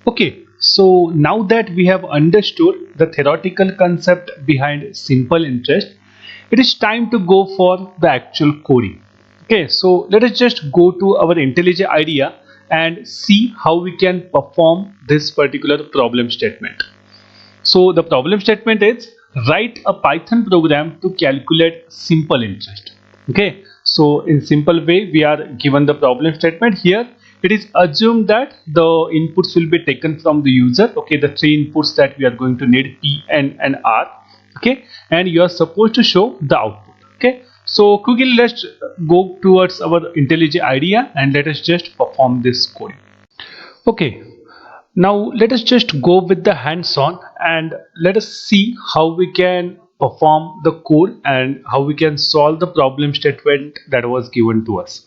Okay, so now that we have understood the theoretical concept behind simple interest, it is time to go for the actual coding. Okay, so let us just go to our IntelliJ IDEA and see how we can perform this particular problem statement. So the problem statement is write a Python program to calculate simple interest. Okay, so in simple way we are given the problem statement here. It is assumed that the inputs will be taken from the user. Okay, the three inputs that we are going to need, P, N and R. Okay, and you are supposed to show the output. Okay, so quickly let's go towards our IntelliJ IDEA and let us just perform this code. Okay, now let us just go with the hands-on and let us see how we can perform the code and how we can solve the problem statement that was given to us.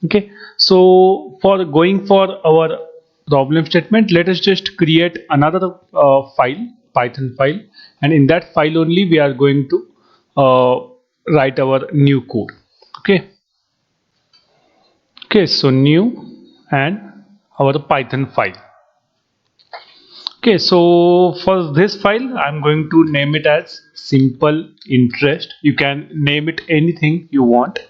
Okay, so for going for our problem statement, let us just create another file, Python file, and in that file only we are going to write our new code. Okay, so new and our Python file. Okay, so for this file, I'm going to name it as simple interest. You can name it anything you want.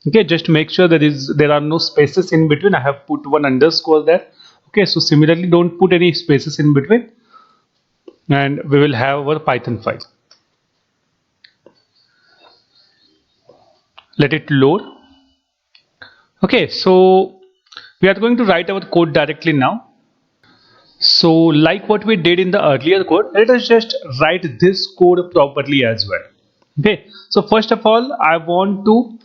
Okay, just make sure there are no spaces in between. I have put one underscore there. Okay, so similarly, don't put any spaces in between, and we will have our Python file. Let it load. Okay, so we are going to write our code directly now. So like what we did in the earlier code, let us just write this code properly as well. Okay, so first of all, I want to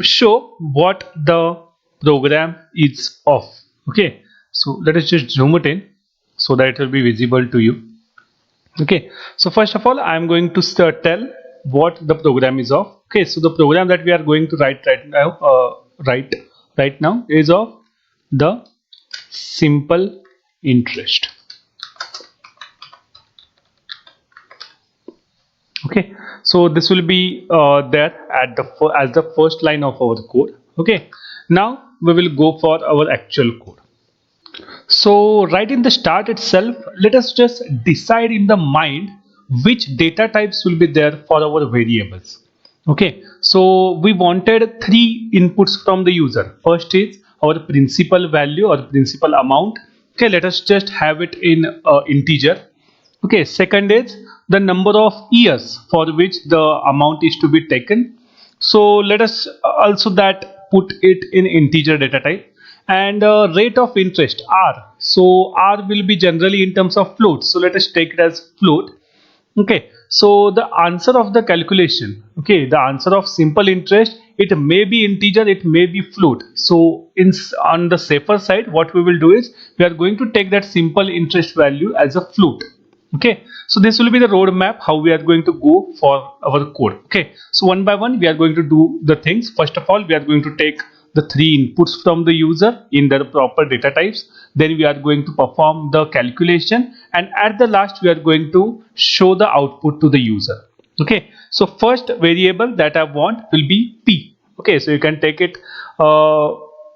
show what the program is of. Okay, so let us just zoom it in so that it will be visible to you. Okay, so first of all, I am going to tell what the program is of. Okay, so the program that we are going to write right now is of the simple interest. Okay, so this will be there at the as the first line of our code. Okay, now we will go for our actual code. So right in the start itself, let us just decide in the mind which data types will be there for our variables. Okay, so we wanted three inputs from the user. First is our principal value or principal amount. Okay, let us just have it in integer. Okay, second is the number of years for which the amount is to be taken. So let us also that put it in integer data type, and rate of interest R. So R will be generally in terms of float. So let us take it as float. Okay, so the answer of the calculation, okay, the answer of simple interest, it may be integer, it may be float. So on the safer side, what we will do is we are going to take that simple interest value as a float. Okay, so this will be the roadmap how we are going to go for our code. Okay, so one by one we are going to do the things. First of all, we are going to take the three inputs from the user in their proper data types. Then we are going to perform the calculation, and at the last we are going to show the output to the user. Okay, so first variable that I want will be P. Okay, so you can take it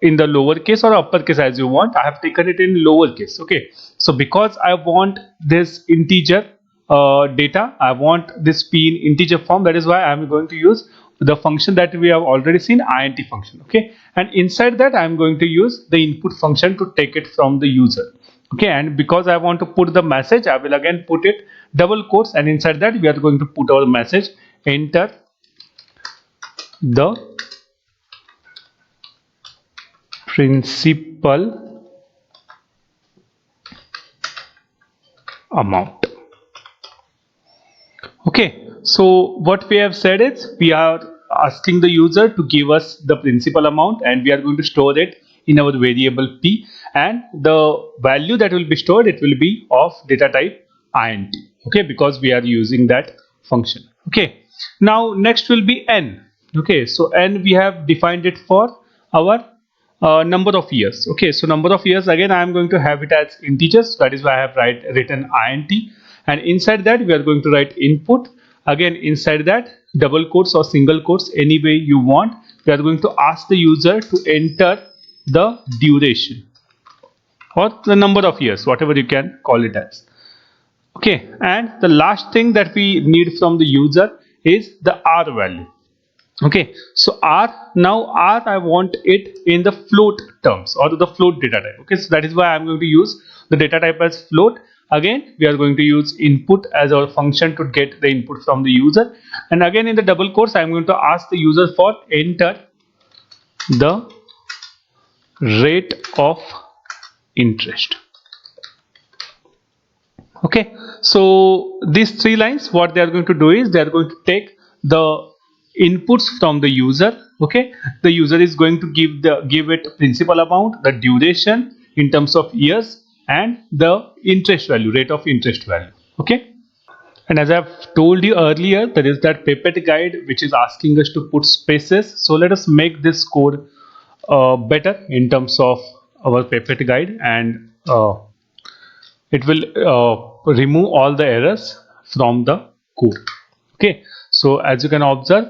in the lowercase or uppercase as you want. I have taken it in lowercase. Okay, so because I want this integer data, I want this P in integer form. That is why I am going to use the function that we have already seen, int function. Okay, and inside that I am going to use the input function to take it from the user. Okay, and because I want to put the message, I will again put it double quotes, and inside that we are going to put our message, enter the principal amount. Okay, so what we have said is we are asking the user to give us the principal amount, and we are going to store it in our variable P, and the value that will be stored, it will be of data type int. Okay, because we are using that function. Okay, now next will be n. Okay, so n we have defined it for our number of years. Okay, so number of years, again I am going to have it as integers. That is why I have written int, and inside that we are going to write input. Again inside that double quotes or single quotes, any way you want, we are going to ask the user to enter the duration. or the number of years, whatever you can call it as. Okay, and the last thing that we need from the user is the R value. Okay, so R, now R I want it in the float terms or the float data type. Okay, so that is why I'm going to use the data type as float. Again, we are going to use input as our function to get the input from the user, and again in the double quotes I'm going to ask the user for enter the rate of interest. Okay, so these three lines, what they are going to do is they are going to take the inputs from the user. Okay, the user is going to give it principal amount, the duration in terms of years, and the interest value, rate of interest value. Okay, and as I've told you earlier, there is that pipette guide which is asking us to put spaces. So let us make this code better in terms of our pipette guide, and it will remove all the errors from the code. Okay, so as you can observe,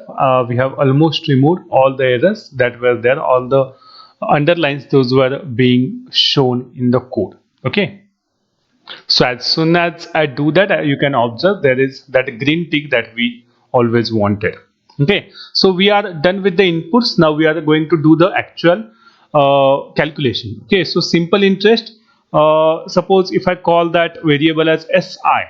we have almost removed all the errors that were there, all the underlines, those were being shown in the code. Okay, so as soon as I do that, you can observe there is that green tick that we always wanted. Okay, so we are done with the inputs. Now we are going to do the actual calculation. Okay, so simple interest. Suppose if I call that variable as SI.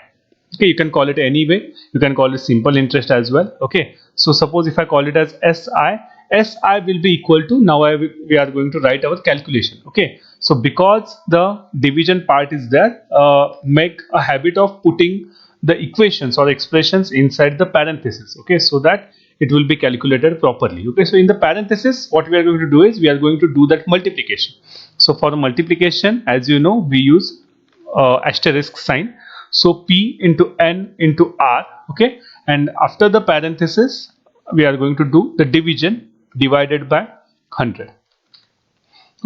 Okay, you can call it any way. You can call it simple interest as well. Okay, so suppose if I call it as SI will be equal to, now we are going to write our calculation. Okay, so because the division part is there, make a habit of putting the equations or expressions inside the parenthesis. Okay, so that it will be calculated properly. Okay, so in the parenthesis, what we are going to do is we are going to do that multiplication. So for the multiplication, as you know, we use asterisk sign. So P into N into R. Okay, and after the parenthesis, we are going to do the division divided by 100.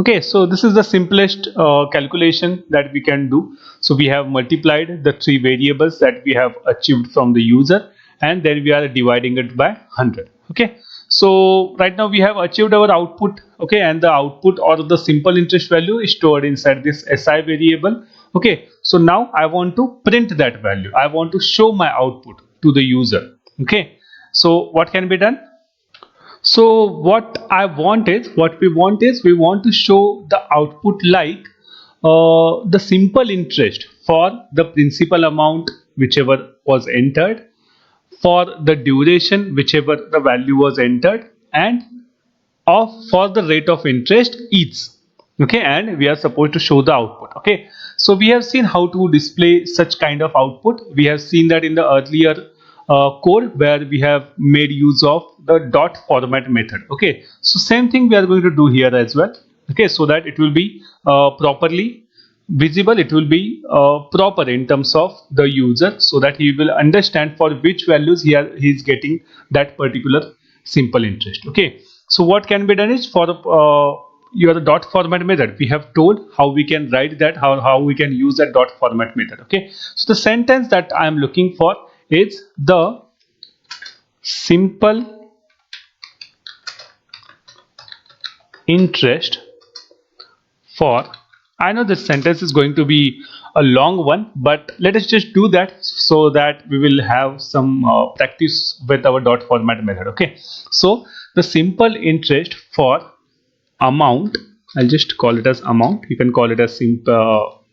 Okay, so this is the simplest calculation that we can do. So we have multiplied the three variables that we have achieved from the user, and then we are dividing it by 100. Okay, so right now we have achieved our output. Okay, and the output or the simple interest value is stored inside this SI variable. Okay, so now I want to print that value. I want to show my output to the user. Okay, so what can be done? So what we want is we want to show the output like the simple interest for the principal amount whichever was entered, for the duration whichever the value was entered, and of for the rate of interest each. Okay, and we are supposed to show the output. Okay, so we have seen how to display such kind of output. We have seen that in the earlier code where we have made use of the dot format method. Okay, so same thing we are going to do here as well. Okay, so that it will be properly visible, it will be proper in terms of the user, so that he will understand for which values he is getting that particular simple interest. Okay, so what can be done is for your dot format method, we have told how we can write that, how we can use that dot format method. Okay, so the sentence that I am looking for is the simple interest for, I know this sentence is going to be a long one, but let us just do that so that we will have some practice with our dot format method. Okay, so the simple interest for amount, I'll just call it as amount, you can call it as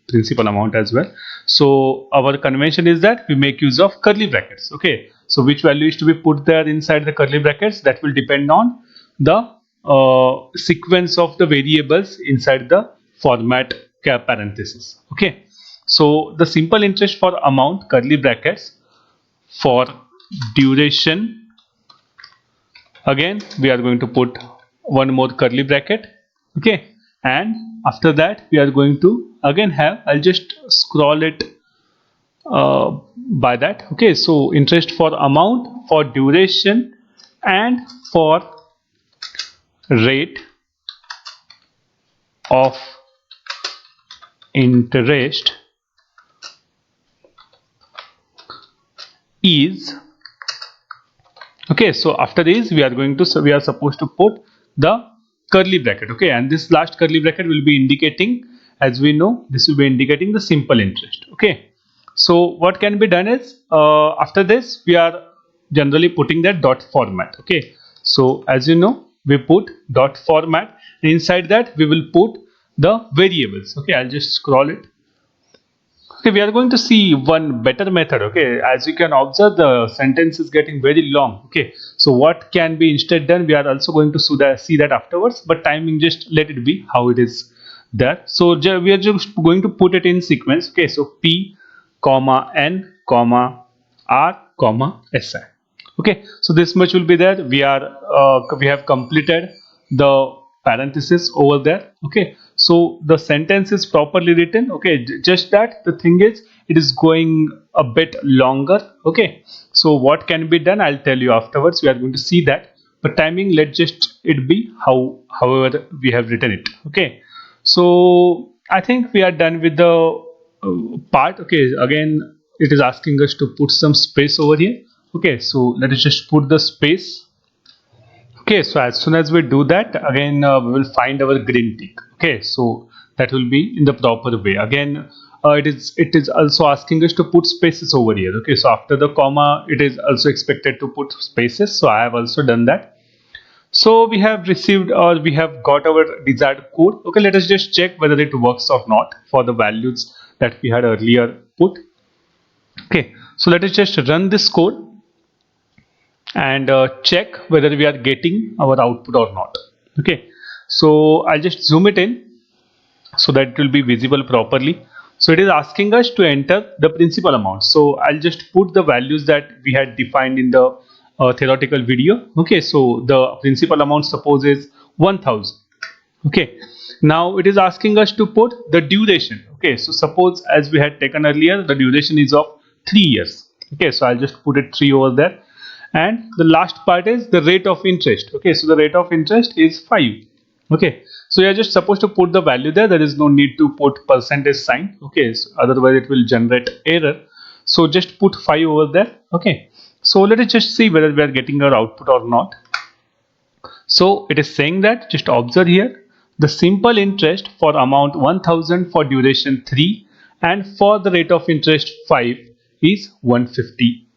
principal amount as well. So our convention is that we make use of curly brackets. Okay, so which value is to be put there inside the curly brackets, that will depend on the sequence of the variables inside the format parenthesis. Okay, so the simple interest for amount, curly brackets, for duration, again we are going to put one more curly bracket. Okay, and after that we are going to again have, I'll just scroll it by that. Okay, so interest for amount, for duration, and for rate of interest is. Okay, so after this we are going to, so we are supposed to put the curly bracket. Okay, and this last curly bracket will be indicating as we know, this will be indicating the simple interest. Okay, so what can be done is, after this we are generally putting that dot format. Okay, so as you know, we put dot format, and inside that we will put the variables. Okay, I'll just scroll it. Okay, we are going to see one better method. Okay, as you can observe, the sentence is getting very long. Okay, so what can be instead done? We are also going to see that afterwards, but timing, just let it be how it is there. So we are just going to put it in sequence. Okay, so P, comma N, comma R, comma SI. Okay, so this much will be there. We have completed the parenthesis over there. Okay, so the sentence is properly written. Okay, just that the thing is, it is going a bit longer. Okay, so what can be done, I'll tell you afterwards. We are going to see that, but timing, let just it be however we have written it. Okay, so I think we are done with the part. Okay, again it is asking us to put some space over here. Okay, so let us just put the space. Okay, so as soon as we do that, again we will find our green tick. Okay, so that will be in the proper way. Again, it is also asking us to put spaces over here. Okay, so after the comma, it is also expected to put spaces. So I have also done that. So we have received, or we have got our desired code. Okay, let us just check whether it works or not for the values that we had earlier put. Okay, so let us just run this code and check whether we are getting our output or not. Okay, so I'll just zoom it in so that it will be visible properly. So it is asking us to enter the principal amount. So I'll just put the values that we had defined in the theoretical video. Okay, so the principal amount, suppose, is 1000. Okay, now it is asking us to put the duration. Okay, so suppose, as we had taken earlier, the duration is of 3 years. Okay, so I'll just put it 3 over there, and the last part is the rate of interest. Okay, so the rate of interest is 5. Okay, so you're just supposed to put the value there. There is no need to put percentage sign. Okay, so otherwise it will generate error. So just put 5 over there. Okay, so let us just see whether we are getting our output or not. So it is saying that, just observe here, the simple interest for amount 1000 for duration 3 and for the rate of interest 5 is 150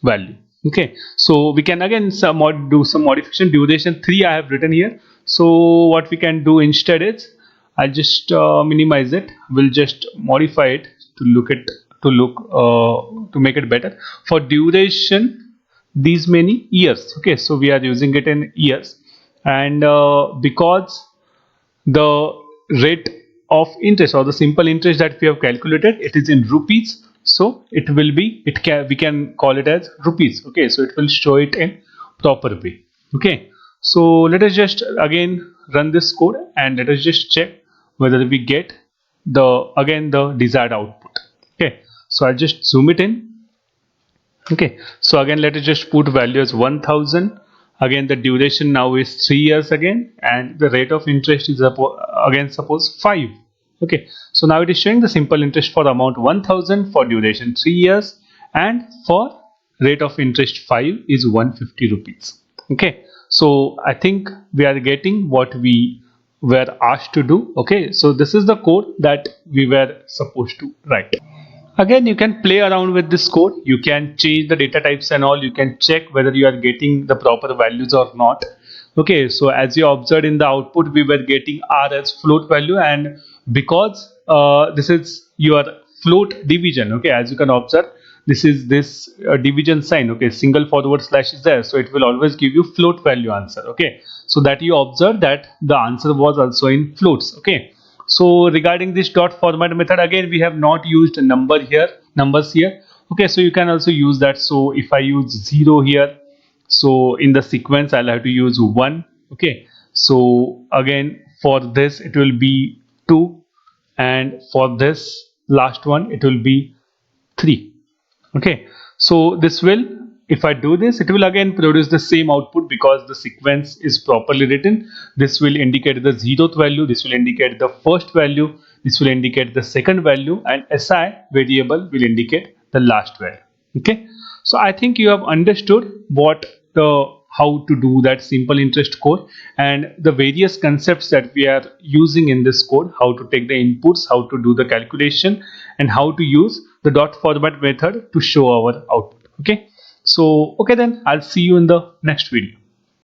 value. Okay, so we can again do some modification. Duration 3 I have written here. So what we can do instead is, I'll just minimize it. We'll just modify it to to make it better. For duration, these many years. Okay, so we are using it in years, and because the rate of interest, or the simple interest that we have calculated, it is in rupees, so it will be, we can call it as rupees. Okay, so it will show it in proper way. Okay, so let us just again run this code and let us just check whether we get the desired output. Okay, so I'll just zoom it in. Okay, so again let us just put value as 1000. Again the duration now is 3 years again, and the rate of interest is again suppose 5. Okay, so now it is showing the simple interest for amount 1000 for duration 3 years, and for rate of interest 5 is 150 rupees. Okay, so I think we are getting what we were asked to do. Okay, so this is the code that we were supposed to write. Again, you can play around with this code. You can change the data types and all. You can check whether you are getting the proper values or not. Okay, so as you observed in the output, we were getting R as float value, and because this is your float division. Okay, as you can observe, this is this division sign. Okay, single forward slash is there, so it will always give you float value answer. Okay, so that you observe that the answer was also in floats. Okay, so regarding this dot format method, again we have not used numbers here. Okay, so you can also use that. So if I use 0 here, so in the sequence I'll have to use 1. Okay, so again for this it will be 2, and for this last one it will be 3. Okay, so this will, if I do this, it will again produce the same output because the sequence is properly written. This will indicate the 0th value, this will indicate the first value, this will indicate the second value, and SI variable will indicate the last value. Okay, so I think you have understood what the how to do that simple interest code and the various concepts that we are using in this code, how to take the inputs, how to do the calculation, and how to use the dot format method to show our output. Okay, so okay, then I'll see you in the next video.